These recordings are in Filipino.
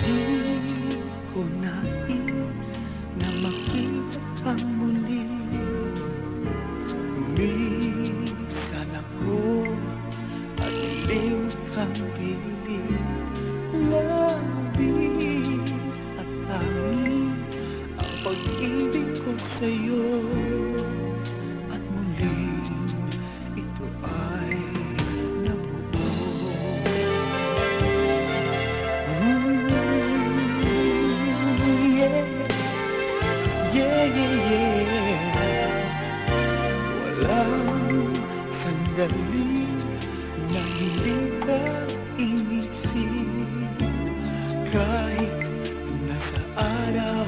Di ko nais na makita kang muli. Minsan ako at nilimot kang pilit. Labis at tanging ang pag-ibig ko sa'yo. At muling ito ay nabuo. Yeah, yeah, yeah. Walang sandali na hindi ka inisip. Kahit nasa araw,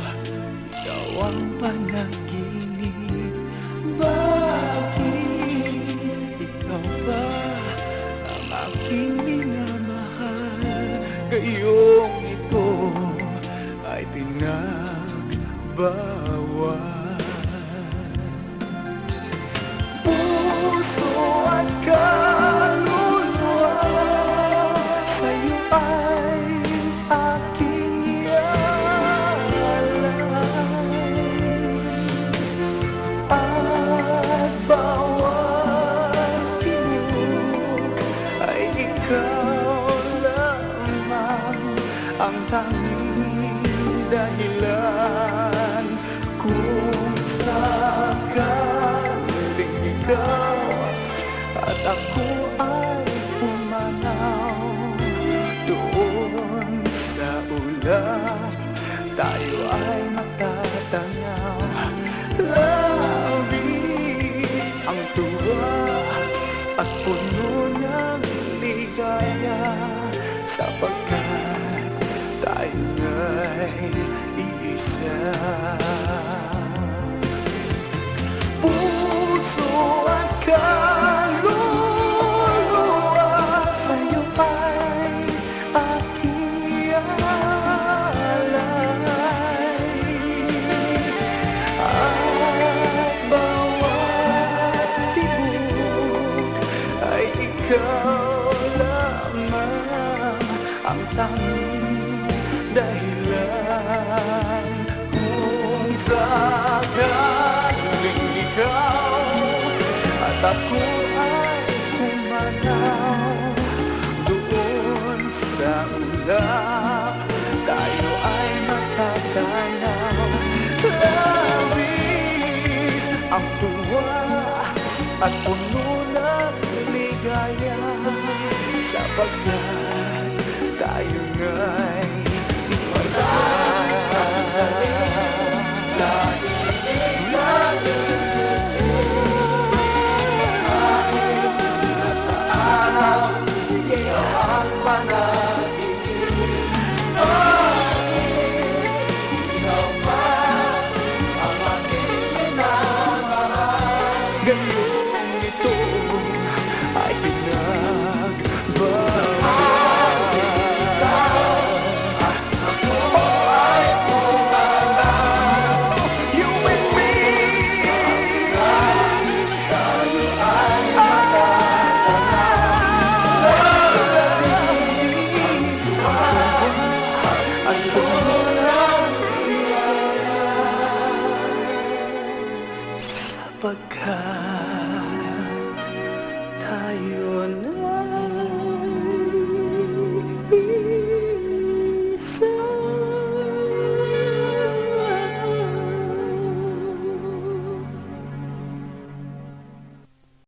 ikaw ang panaginip. Bakit ikaw ba ang aking minamahal? Gayong ito ay pinagbawal. Puso at kaluluwa sa'yo ay aking iaalay. At bawat tibok ay ikaw lamang ang tanging dahilan. Kung sakaling ikaw at ako ay pumanaw doon sa ulap, tayo ay matatanaw. Labis ang tuwa at puno ng ligaya, sapagkat tayo nga'y iisa. Puso at kaluluwa sa'yo ay aking iaalay. At bawat tibok ay ikaw lamang ang tanging dahilan. Kung sakaling ikaw at ako ay pumanaw doon sa ulap, tayo ay matatanaw. Labis ang tuwa at puno ng ligaya, sapagkat tayo nga'y iisa. Gayong ito ay you and me. Sapagkat tayo na isa.